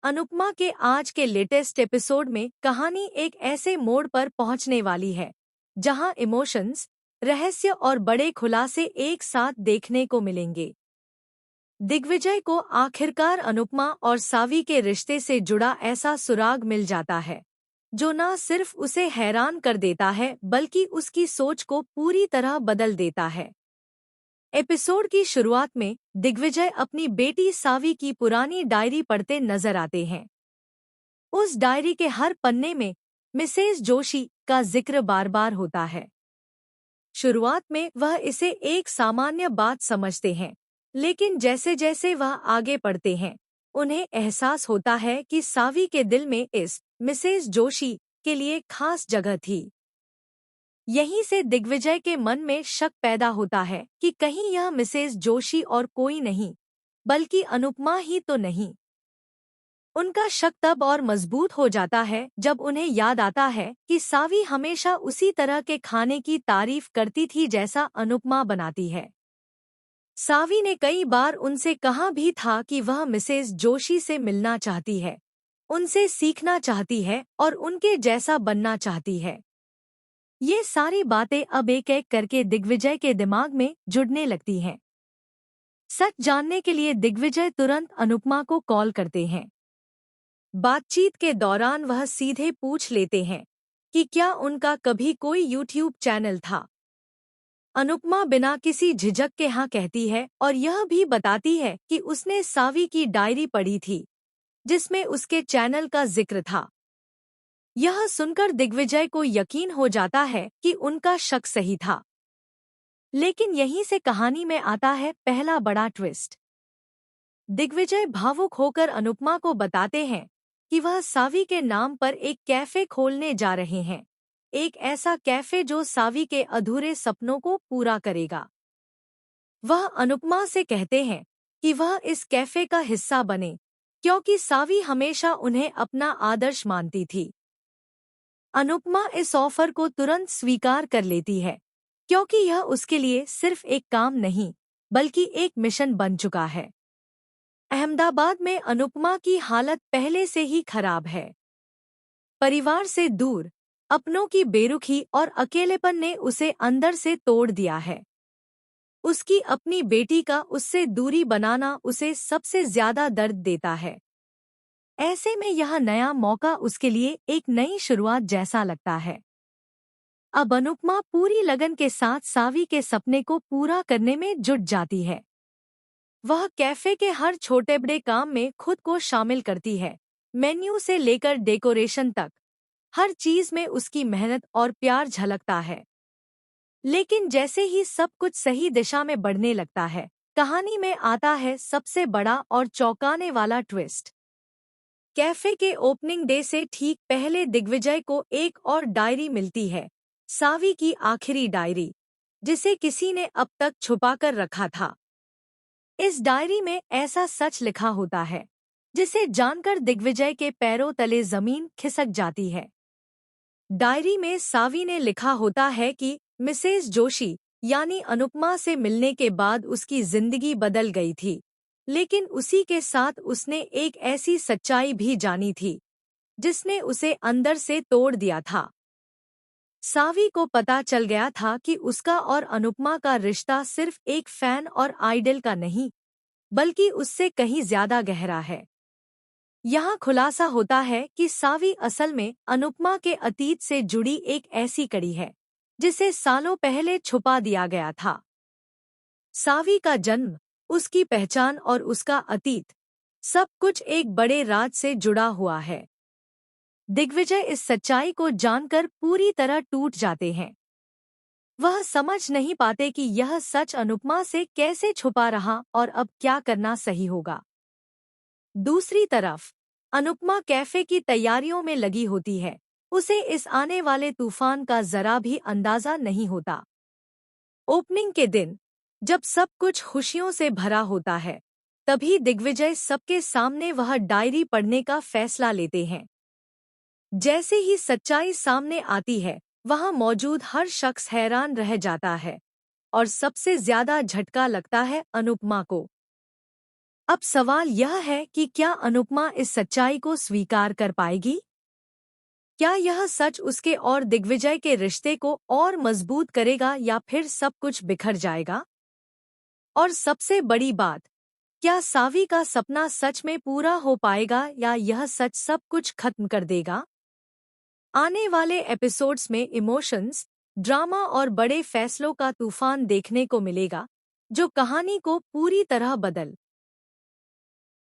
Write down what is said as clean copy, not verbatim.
अनुपमा के आज के लेटेस्ट एपिसोड में कहानी एक ऐसे मोड़ पर पहुंचने वाली है जहां इमोशंस, रहस्य और बड़े खुलासे एक साथ देखने को मिलेंगे। दिग्विजय को आखिरकार अनुपमा और सावी के रिश्ते से जुड़ा ऐसा सुराग मिल जाता है जो न सिर्फ उसे हैरान कर देता है बल्कि उसकी सोच को पूरी तरह बदल देता है। एपिसोड की शुरुआत में दिग्विजय अपनी बेटी सावी की पुरानी डायरी पढ़ते नजर आते हैं। उस डायरी के हर पन्ने में मिसेस जोशी का जिक्र बार बार होता है। शुरुआत में वह इसे एक सामान्य बात समझते हैं, लेकिन जैसे जैसे वह आगे पढ़ते हैं उन्हें एहसास होता है कि सावी के दिल में इस मिसेस जोशी के लिए खास जगह थी। यहीं से दिग्विजय के मन में शक पैदा होता है कि कहीं यह मिसेस जोशी और कोई नहीं बल्कि अनुपमा ही तो नहीं। उनका शक तब और मजबूत हो जाता है जब उन्हें याद आता है कि सावी हमेशा उसी तरह के खाने की तारीफ करती थी जैसा अनुपमा बनाती है। सावी ने कई बार उनसे कहा भी था कि वह मिसेस जोशी से मिलना चाहती है, उनसे सीखना चाहती है और उनके जैसा बनना चाहती है। ये सारी बातें अब एक एक करके दिग्विजय के दिमाग में जुड़ने लगती हैं। सच जानने के लिए दिग्विजय तुरंत अनुपमा को कॉल करते हैं। बातचीत के दौरान वह सीधे पूछ लेते हैं कि क्या उनका कभी कोई यूट्यूब चैनल था। अनुपमा बिना किसी झिझक के हाँ कहती है और यह भी बताती है कि उसने सावी की डायरी पढ़ी थी जिसमें उसके चैनल का जिक्र था। यह सुनकर दिग्विजय को यकीन हो जाता है कि उनका शक सही था। लेकिन यहीं से कहानी में आता है पहला बड़ा ट्विस्ट। दिग्विजय भावुक होकर अनुपमा को बताते हैं कि वह सावी के नाम पर एक कैफे खोलने जा रहे हैं, एक ऐसा कैफे जो सावी के अधूरे सपनों को पूरा करेगा। वह अनुपमा से कहते हैं कि वह इस कैफे का हिस्सा बने क्योंकि सावी हमेशा उन्हें अपना आदर्श मानती थी। अनुपमा इस ऑफर को तुरंत स्वीकार कर लेती है क्योंकि यह उसके लिए सिर्फ एक काम नहीं बल्कि एक मिशन बन चुका है। अहमदाबाद में अनुपमा की हालत पहले से ही खराब है। परिवार से दूर, अपनों की बेरुखी और अकेलेपन ने उसे अंदर से तोड़ दिया है। उसकी अपनी बेटी का उससे दूरी बनाना उसे सबसे ज्यादा दर्द देता है। ऐसे में यह नया मौका उसके लिए एक नई शुरुआत जैसा लगता है। अब अनुपमा पूरी लगन के साथ सावी के सपने को पूरा करने में जुट जाती है। वह कैफे के हर छोटे बड़े काम में खुद को शामिल करती है, मेन्यू से लेकर डेकोरेशन तक। हर चीज में उसकी मेहनत और प्यार झलकता है। लेकिन जैसे ही सब कुछ सही दिशा में बढ़ने लगता है, कहानी में आता है सबसे बड़ा और चौंकाने वाला ट्विस्ट। कैफे के ओपनिंग डे से ठीक पहले दिग्विजय को एक और डायरी मिलती है, सावी की आखिरी डायरी, जिसे किसी ने अब तक छुपाकर रखा था। इस डायरी में ऐसा सच लिखा होता है जिसे जानकर दिग्विजय के पैरों तले जमीन खिसक जाती है। डायरी में सावी ने लिखा होता है कि मिसेस जोशी यानी अनुपमा से मिलने के बाद उसकी जिंदगी बदल गई थी, लेकिन उसी के साथ उसने एक ऐसी सच्चाई भी जानी थी जिसने उसे अंदर से तोड़ दिया था। सावी को पता चल गया था कि उसका और अनुपमा का रिश्ता सिर्फ एक फैन और आइडल का नहीं बल्कि उससे कहीं ज्यादा गहरा है। यहाँ खुलासा होता है कि सावी असल में अनुपमा के अतीत से जुड़ी एक ऐसी कड़ी है जिसे सालों पहले छुपा दिया गया था। सावी का जन्म, उसकी पहचान और उसका अतीत, सब कुछ एक बड़े राज से जुड़ा हुआ है। दिग्विजय इस सच्चाई को जानकर पूरी तरह टूट जाते हैं। वह समझ नहीं पाते कि यह सच अनुपमा से कैसे छुपा रहा और अब क्या करना सही होगा। दूसरी तरफ अनुपमा कैफे की तैयारियों में लगी होती है। उसे इस आने वाले तूफान का जरा भी अंदाजा नहीं होता। ओपनिंग के दिन, जब सब कुछ खुशियों से भरा होता है, तभी दिग्विजय सबके सामने वह डायरी पढ़ने का फैसला लेते हैं। जैसे ही सच्चाई सामने आती है, वहां मौजूद हर शख्स हैरान रह जाता है और सबसे ज्यादा झटका लगता है अनुपमा को। अब सवाल यह है कि क्या अनुपमा इस सच्चाई को स्वीकार कर पाएगी? क्या यह सच उसके और दिग्विजय के रिश्ते को और मजबूत करेगा या फिर सब कुछ बिखर जाएगा? और सबसे बड़ी बात, क्या सावी का सपना सच में पूरा हो पाएगा या यह सच सब कुछ खत्म कर देगा? आने वाले एपिसोड्स में इमोशंस, ड्रामा और बड़े फैसलों का तूफान देखने को मिलेगा, जो कहानी को पूरी तरह बदल